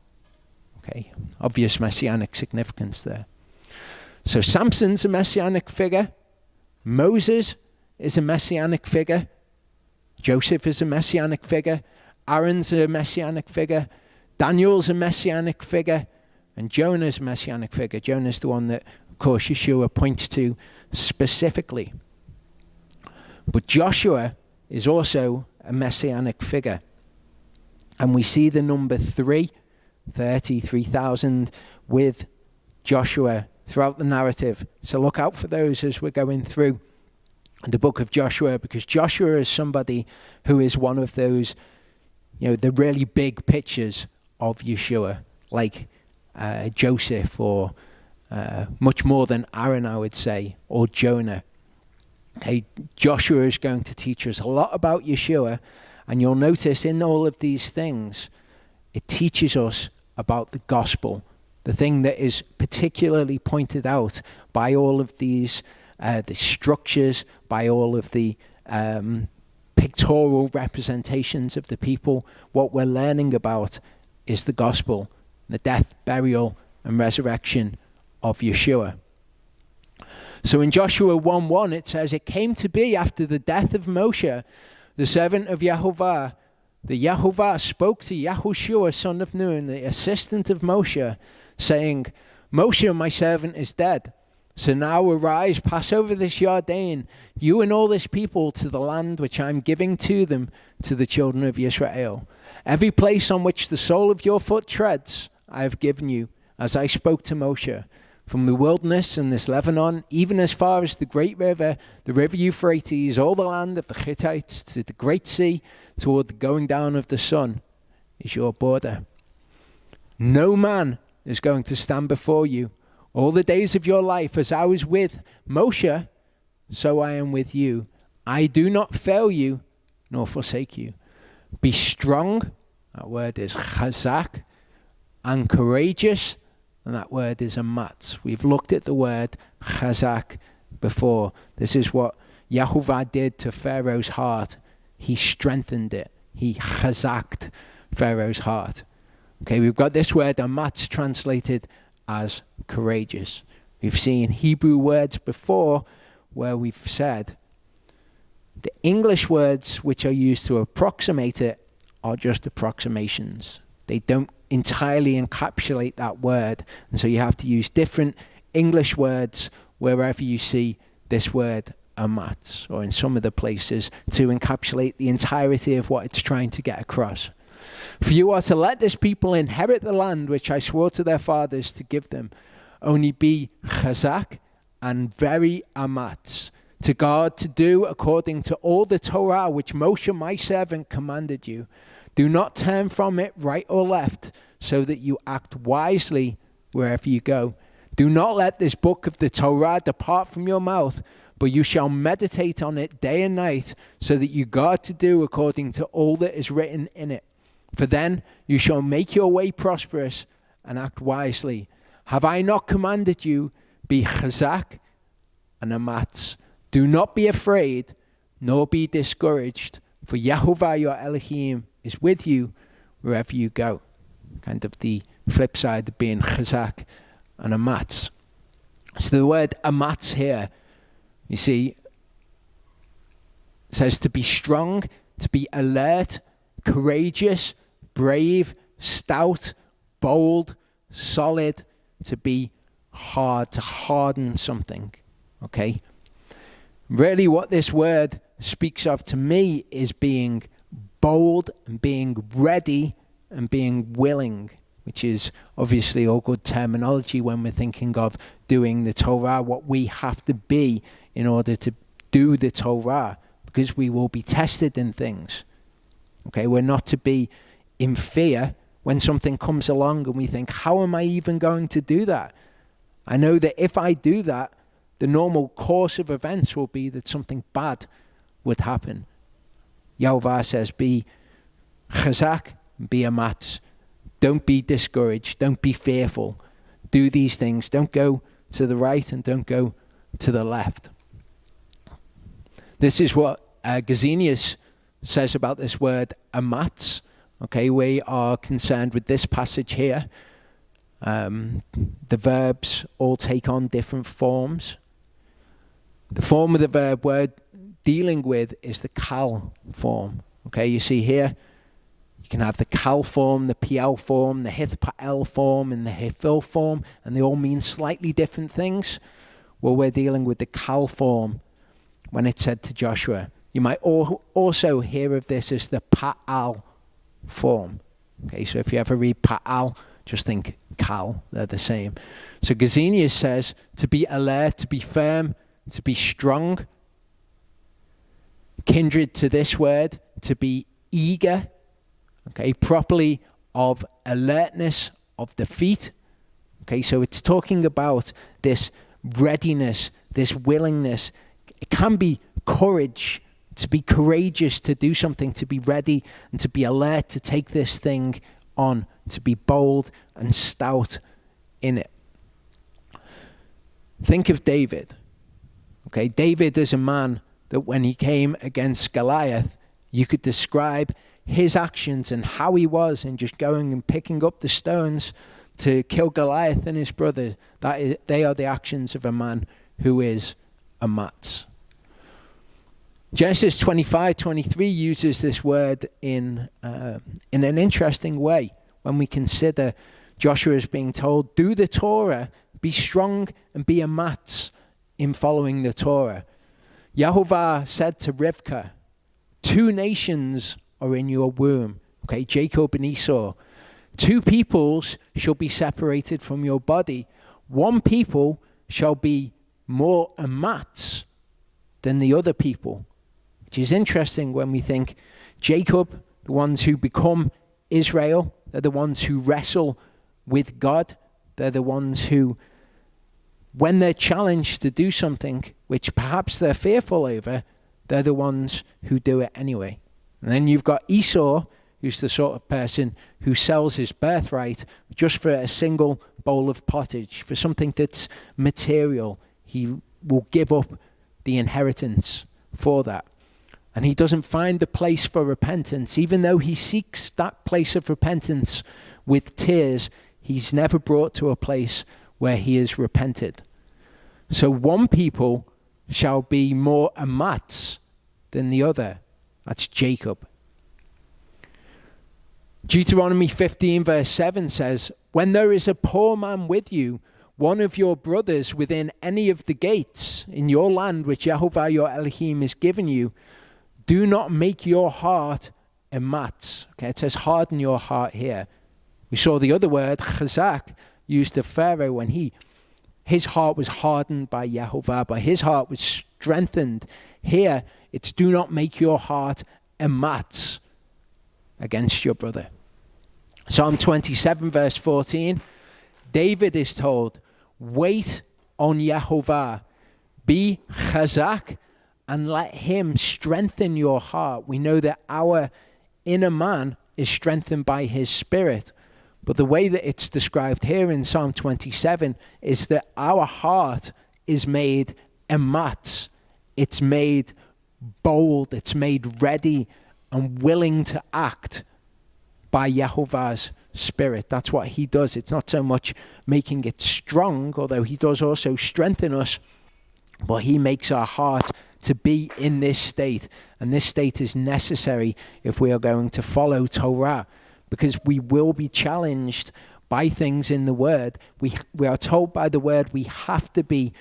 Okay, obvious messianic significance there. So Samson's a messianic figure. Moses is a messianic figure. Joseph is a messianic figure. Aaron's a messianic figure. Daniel's a messianic figure. And Jonah's a messianic figure. Jonah's the one that, of course, Yeshua points to specifically. But Joshua is also a messianic figure. And we see the number 3,000 with Joshua throughout the narrative. So look out for those as we're going through the book of Joshua, because Joshua is somebody who is one of those, the really big pictures of Yeshua, like Joseph, or much more than Aaron, I would say, or Jonah. Okay, Joshua is going to teach us a lot about Yeshua, and you'll notice in all of these things, it teaches us about the gospel, the thing that is particularly pointed out by all of these the structures, by all of the pictorial representations of the people. What we're learning about is the gospel, the death, burial, and resurrection of Yeshua. So in Joshua 1:1, it says, "It came to be after the death of Moshe, the servant of Yehovah, that Yehovah spoke to Yahushua, son of Nun, the assistant of Moshe, saying, Moshe, my servant, is dead. So now arise, pass over this Jordan, you and all this people, to the land which I am giving to them, to the children of Israel. Every place on which the sole of your foot treads, I have given you, as I spoke to Moshe, from the wilderness and this Lebanon, even as far as the great river, the river Euphrates, all the land of the Hittites, to the great sea, toward the going down of the sun, is your border. No man is going to stand before you all the days of your life. As I was with Moshe, so I am with you. I do not fail you, nor forsake you. Be strong, that word is chazak, and courageous, and that word is amatz. We've looked at the word chazak before. This is what Yehovah did to Pharaoh's heart. He strengthened it. He chazaked Pharaoh's heart. Okay, we've got this word amatz translated as courageous. We've seen Hebrew words before where we've said the English words which are used to approximate it are just approximations. They don't entirely encapsulate that word. And so you have to use different English words wherever you see this word amatz, or in some of the places, to encapsulate the entirety of what it's trying to get across. For you are to let this people inherit the land which I swore to their fathers to give them. Only be chazak and very amatz, to guard to do according to all the Torah which Moshe my servant commanded you. Do not turn from it right or left, so that you act wisely wherever you go. Do not let this book of the Torah depart from your mouth, but you shall meditate on it day and night, so that you guard to do according to all that is written in it. For then you shall make your way prosperous and act wisely. Have I not commanded you? Be chazak and amatz. Do not be afraid, nor be discouraged, for Yehovah your Elohim is with you wherever you go. Kind of the flip side of being chazak and amatz. So the word amatz here, you see, says to be strong, to be alert, courageous, brave, stout, bold, solid, to be hard, to harden something. Okay? Really what this word speaks of to me is being bold and being ready and being willing, which is obviously all good terminology when we're thinking of doing the Torah, what we have to be in order to do the Torah, because we will be tested in things. Okay, we're not to be in fear when something comes along and we think, how am I even going to do that? I know that if I do that, the normal course of events will be that something bad would happen. Yehovah says, be chazak, be amatz. Don't be discouraged. Don't be fearful. Do these things. Don't go to the right and don't go to the left. This is what Gesenius says about this word amatz. Okay, we are concerned with this passage here. The verbs all take on different forms. The form of the verb we're dealing with is the kal form. Okay, you see here, you can have the kal form, the piel form, the hithpael form, and the hifil form, and they all mean slightly different things. Well, we're dealing with the kal form when it said to Joshua. You might also hear of this as the pa'al form. Okay, so if you ever read pa'al, just think kal, they're the same. So Gesenius says to be alert, to be firm, to be strong. Kindred to this word, to be eager, okay, properly of alertness of the feet. Okay, so it's talking about this readiness, this willingness. It can be courage, to be courageous to do something, to be ready and to be alert to take this thing on, to be bold and stout in it. Think of David. Okay, David is a man that when he came against Goliath, you could describe his actions and how he was in just going and picking up the stones to kill Goliath and his brother. They are the actions of a man who is amatz. Genesis 25:23 uses this word in an interesting way when we consider Joshua as being told, do the Torah, be strong and be amatz in following the Torah. Yehovah said to Rivkah, 2 nations are in your womb, okay, Jacob and Esau. 2 peoples shall be separated from your body. 1 people shall be more amatz than the other people. Which is interesting when we think Jacob, the ones who become Israel, they're the ones who wrestle with God. They're the ones who, when they're challenged to do something which perhaps they're fearful over, they're the ones who do it anyway. And then you've got Esau, who's the sort of person who sells his birthright just for a single bowl of pottage, for something that's material. He will give up the inheritance for that. And he doesn't find the place for repentance, even though he seeks that place of repentance with tears, he's never brought to a place where he has repented. So one people shall be more amatz than the other. That's Jacob. Deuteronomy 15 verse 7 says, when there is a poor man with you, one of your brothers within any of the gates in your land which Yehovah your Elohim has given you, do not make your heart amatz. Okay, it says harden your heart here. We saw the other word, chazak, used of Pharaoh when his heart was hardened by Yehovah, but his heart was strengthened. Here, it's do not make your heart amatz against your brother. Psalm 27 verse 14, David is told, wait on Yehovah, be chazak, and let him strengthen your heart. We know that our inner man is strengthened by his spirit. But the way that it's described here in Psalm 27 is that our heart is made ematz. It's made bold. It's made ready and willing to act by Yehovah's spirit. That's what he does. It's not so much making it strong, although he does also strengthen us, but he makes our heart to be in this state. And this state is necessary if we are going to follow Torah, because we will be challenged by things in the word. We are told by the word we have to be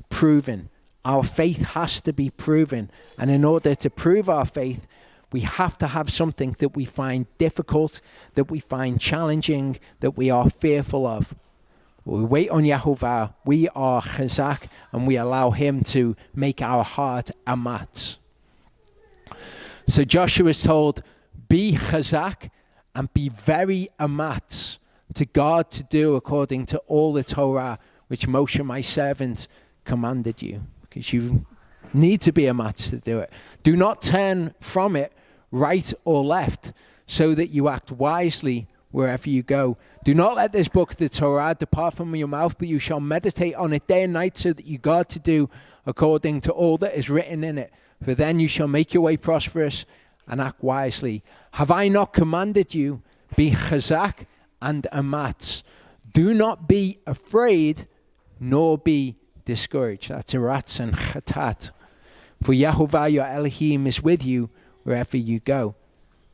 proven. Our faith has to be proven. And in order to prove our faith, we have to have something that we find difficult, that we find challenging, that we are fearful of. We wait on Yehovah, we are chazak, and we allow him to make our heart amatz. So Joshua is told, be chazak and be very amatz to God to do according to all the Torah which Moshe my servant commanded you. Because you need to be amatz to do it. Do not turn from it right or left, so that you act wisely wherever you go. Do not let this book, the Torah, depart from your mouth, but you shall meditate on it day and night, so that you guard to do according to all that is written in it. For then you shall make your way prosperous and act wisely. Have I not commanded you? Be chazak and amatz. Do not be afraid, nor be discouraged. That's aratz and chatat. For Yehovah your Elohim is with you wherever you go.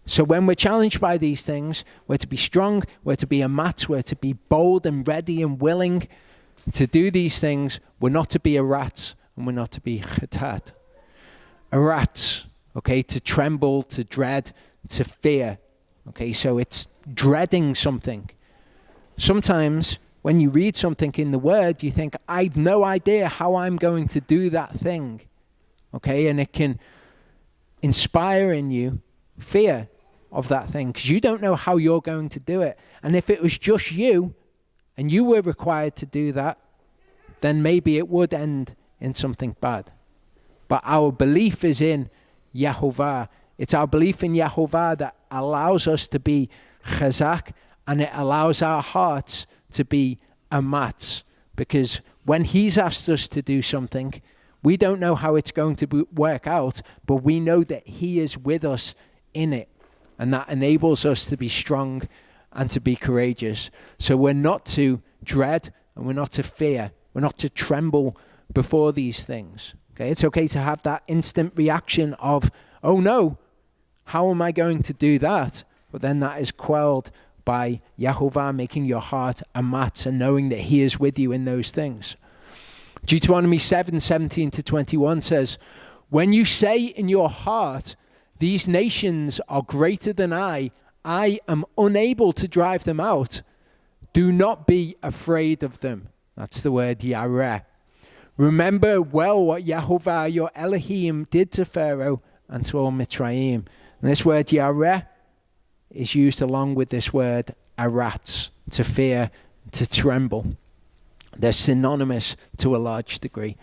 So when we're challenged by these things, we're to be strong, we're to be amatz, we're to be bold and ready and willing to do these things. We're not to be a rat, and we're not to be chatat. A rat, okay, to tremble, to dread, to fear. Okay, so it's dreading something. Sometimes when you read something in the word, you think, I've no idea how I'm going to do that thing. Okay, and it can inspire in you fear of that thing, because you don't know how you're going to do it. And if it was just you, and you were required to do that, then maybe it would end in something bad. But our belief is in Yehovah. It's our belief in Yehovah that allows us to be chazak, and it allows our hearts to be amatz. Because when he's asked us to do something, we don't know how it's going to work out, but we know that he is with us in it. And that enables us to be strong and to be courageous. So we're not to dread and we're not to fear. We're not to tremble before these things. Okay, it's okay to have that instant reaction of, oh no, how am I going to do that? But then that is quelled by Yehovah making your heart amatz and knowing that he is with you in those things. Deuteronomy 7:17-21 says, when you say in your heart, these nations are greater than I am unable to drive them out, do not be afraid of them. That's the word yareh. Remember well what Yehovah your Elohim did to Pharaoh and to all Mitzrayim. And this word yareh is used along with this word aratz, to fear, to tremble. They're synonymous to a large degree.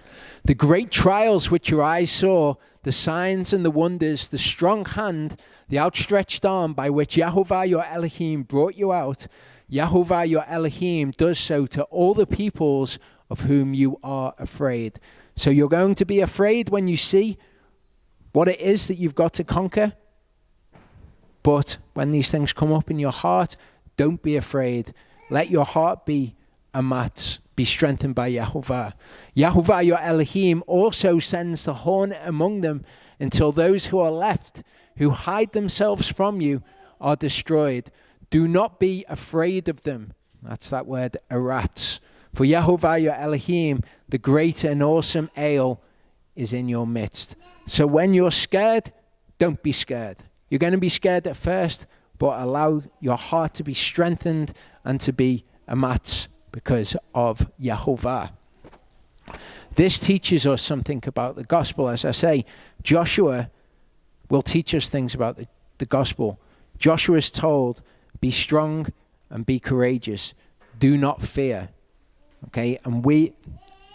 The great trials which your eyes saw, the signs and the wonders, the strong hand, the outstretched arm by which Yehovah your Elohim brought you out, Yehovah your Elohim does so to all the peoples of whom you are afraid. So you're going to be afraid when you see what it is that you've got to conquer. But when these things come up in your heart, Don't be afraid. Let your heart be amatz, be strengthened by Yahovah. Yahovah, your Elohim, also sends the hornet among them until those who are left, who hide themselves from you, are destroyed. Do not be afraid of them. That's that word, aratz. For Yahovah, your Elohim, the great and awesome El, is in your midst. So when you're scared, don't be scared. You're going to be scared at first, but allow your heart to be strengthened and to be amatz because of Yahovah. This teaches us something about the gospel. As I say, Joshua will teach us things about the gospel. Joshua is told, be strong and be courageous. Do not fear. Okay, and we,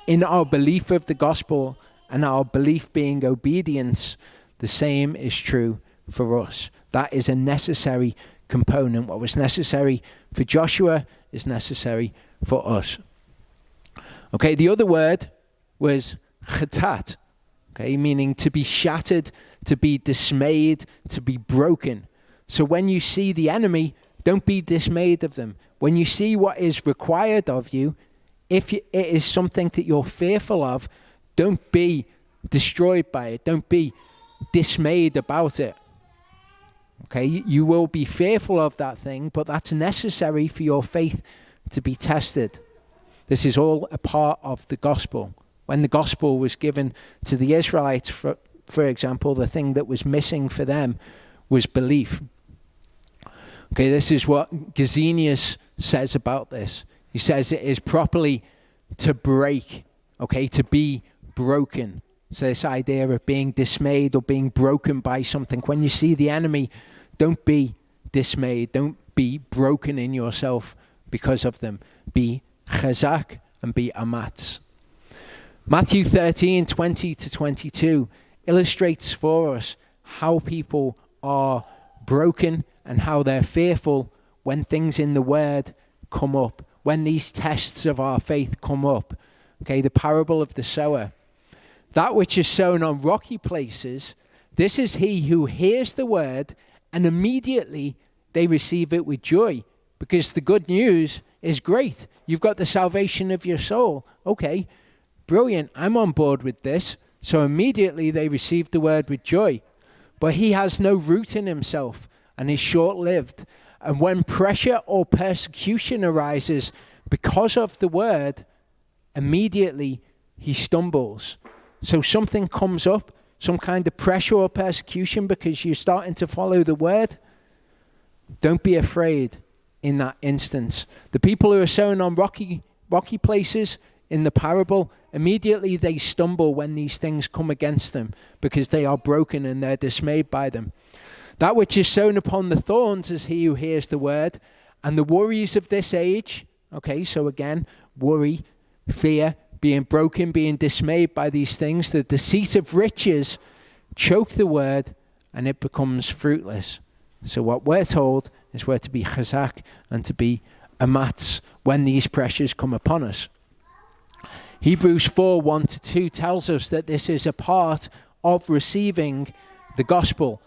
in our belief of the gospel and our belief being obedience, the same is true for us. That is a necessary component. What was necessary for Joshua is necessary for us. Okay, the other word was chatat, okay, meaning to be shattered, to be dismayed, to be broken. So when you see the enemy, don't be dismayed of them. When you see what is required of you, if it is something that you're fearful of, don't be destroyed by it. Don't be dismayed about it. Okay, you will be fearful of that thing, but that's necessary for your faith to be tested. This is all a part of the gospel. When the gospel was given to the Israelites, for example, the thing that was missing for them was belief. Okay, this is what Gesenius says about this. He says it is properly to break, okay, to be broken. So this idea of being dismayed or being broken by something. When you see the enemy, don't be dismayed. Don't be broken in yourself because of them. Be chazak and be amatz. Matthew 13:20-22 illustrates for us how people are broken and how they're fearful when things in the word come up, when these tests of our faith come up. Okay, the parable of the sower. That which is sown on rocky places, this is he who hears the word and immediately they receive it with joy, because the good news is great. You've got the salvation of your soul. Okay, brilliant. I'm on board with this. So immediately they receive the word with joy. But he has no root in himself and is short-lived. And when pressure or persecution arises because of the word, immediately he stumbles. So something comes up, some kind of pressure or persecution because you're starting to follow the word. Don't be afraid in that instance. The people who are sown on rocky places in the parable, immediately they stumble when these things come against them because they are broken and they're dismayed by them. That which is sown upon the thorns is he who hears the word, and the worries of this age, okay, so again, worry, fear, being broken, being dismayed by these things, the deceit of riches choke the word and it becomes fruitless. So what we're told is we're to be chazak and to be amatz when these pressures come upon us. Hebrews 4:1-2 tells us that this is a part of receiving the gospel.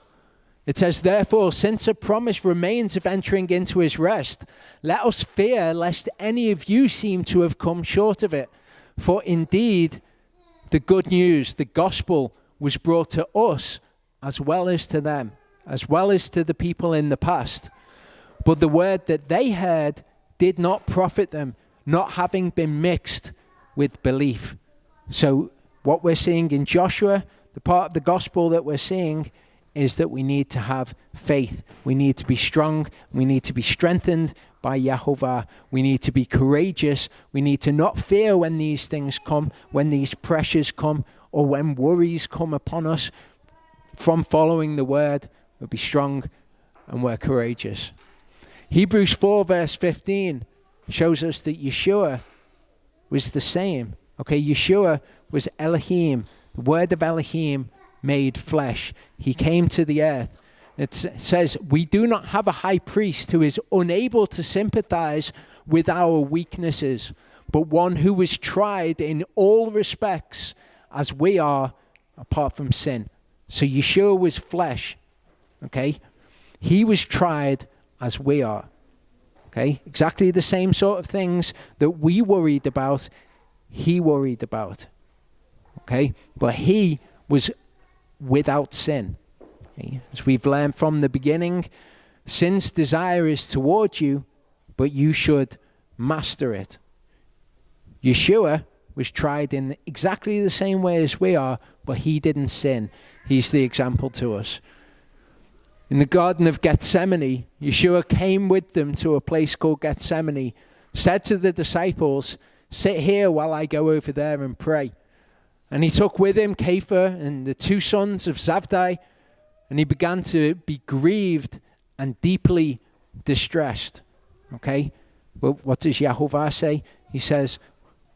It says, therefore, since a promise remains of entering into his rest, let us fear lest any of you seem to have come short of it. For indeed, the good news, the gospel, was brought to us as well as to them, as well as to the people in the past. But the word that they heard did not profit them, not having been mixed with belief. So what we're seeing in Joshua, the part of the gospel that we're seeing, is that we need to have faith. We need to be strong. We need to be strengthened by Yahovah. We need to be courageous. We need to not fear when these things come, when these pressures come, or when worries come upon us from following the word. We'll be strong and we're courageous. Hebrews 4:15 shows us that Yeshua was the same. Okay, Yeshua was Elohim, the word of Elohim made flesh. He came to the earth. It says, we do not have a high priest who is unable to sympathize with our weaknesses, but one who was tried in all respects as we are, apart from sin. So Yeshua was flesh, okay? He was tried as we are. Okay, exactly the same sort of things that we worried about, he worried about. Okay, but he was without sin. Okay? As we've learned from the beginning, sin's desire is towards you, but you should master it. Yeshua was tried in exactly the same way as we are, but he didn't sin. He's the example to us. In the Garden of Gethsemane, Yeshua came with them to a place called Gethsemane, said to the disciples, sit here while I go over there and pray. And he took with him Kepha and the two sons of Zabdi, and he began to be grieved and deeply distressed. Okay? Well, what does Yahovah say? He says,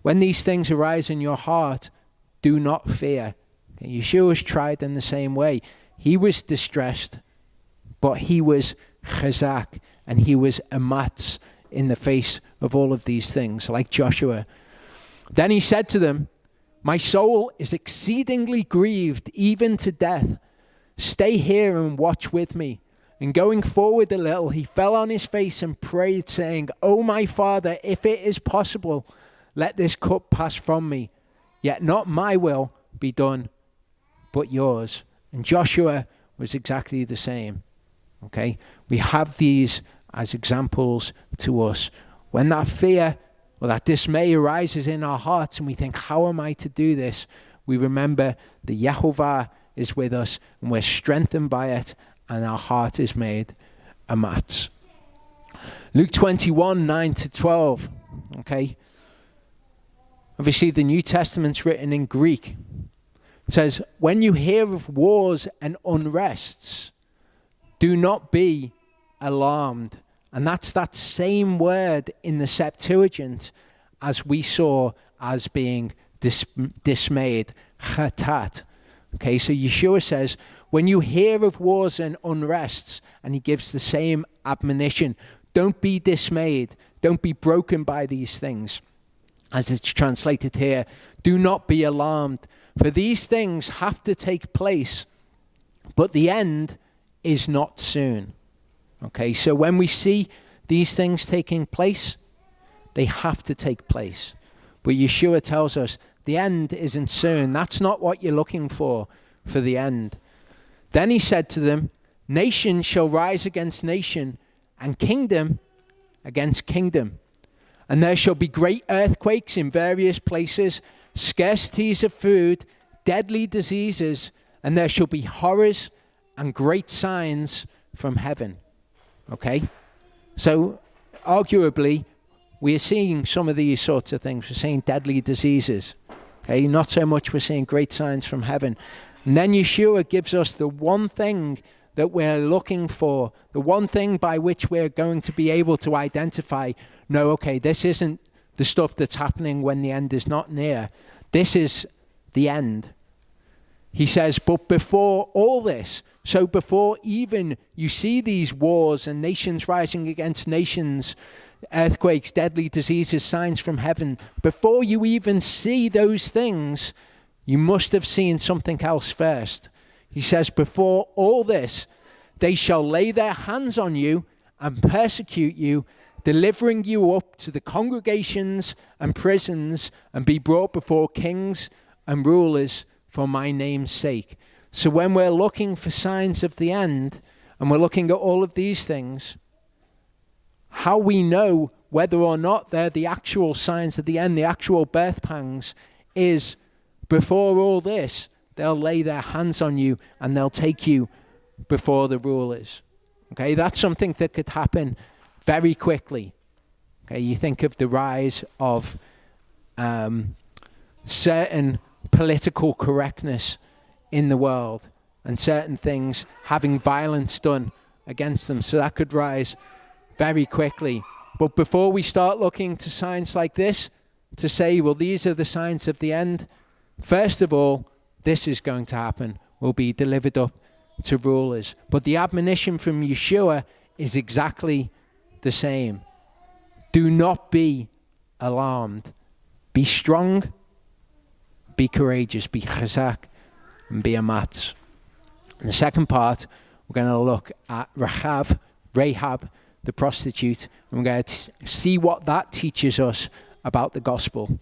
when these things arise in your heart, do not fear. Okay? Yeshua was tried in the same way. He was distressed, but he was chazak, and he was amatz in the face of all of these things, like Joshua. Then he said to them, my soul is exceedingly grieved, even to death. Stay here and watch with me. And going forward a little, he fell on his face and prayed, saying, O my Father, if it is possible, let this cup pass from me. Yet not my will be done, but yours. And Joshua was exactly the same. Okay? We have these as examples to us. When that fear or that dismay arises in our hearts and we think, how am I to do this? We remember that Yehovah is with us and we're strengthened by it, and our heart is made amatz. Luke 21, 9 to 12. Okay? Obviously, the New Testament's written in Greek. It says, when you hear of wars and unrests, do not be alarmed. And that's that same word in the Septuagint as we saw as being dismayed, chatat. Okay, so Yeshua says, when you hear of wars and unrests, and he gives the same admonition, don't be dismayed, don't be broken by these things. As it's translated here, do not be alarmed, for these things have to take place, but the end is not soon. Okay, so when we see these things taking place, they have to take place. But Yeshua tells us the end isn't soon. That's not what you're looking for the end. Then he said to them, nation shall rise against nation, and kingdom against kingdom. And there shall be great earthquakes in various places, scarcities of food, deadly diseases, and there shall be horrors and great signs from heaven. Okay? So, arguably, we are seeing some of these sorts of things. We're seeing deadly diseases. Okay? Not so much we're seeing great signs from heaven. And then Yeshua gives us the one thing that we're looking for, the one thing by which we're going to be able to identify, no, okay, this isn't the stuff that's happening when the end is not near. This is the end. He says, but before all this, so before even you see these wars and nations rising against nations, earthquakes, deadly diseases, signs from heaven, before you even see those things, you must have seen something else first. He says, before all this, they shall lay their hands on you and persecute you, delivering you up to the congregations and prisons, and be brought before kings and rulers for my name's sake. So when we're looking for signs of the end, and we're looking at all of these things, how we know whether or not they're the actual signs of the end, the actual birth pangs, is before all this, they'll lay their hands on you and they'll take you before the rulers. Okay, that's something that could happen very quickly. Okay, you think of the rise of certain political correctness in the world and certain things having violence done against them. So that could rise very quickly. But before we start looking to signs like this, to say, well, these are the signs of the end, first of all, this is going to happen. We'll be delivered up to rulers. But the admonition from Yeshua is exactly the same. Do not be alarmed. Be strong, be courageous, be chazak, and be amatz. In the second part, we're going to look at Rahab, the prostitute. And we're going to see what that teaches us about the gospel.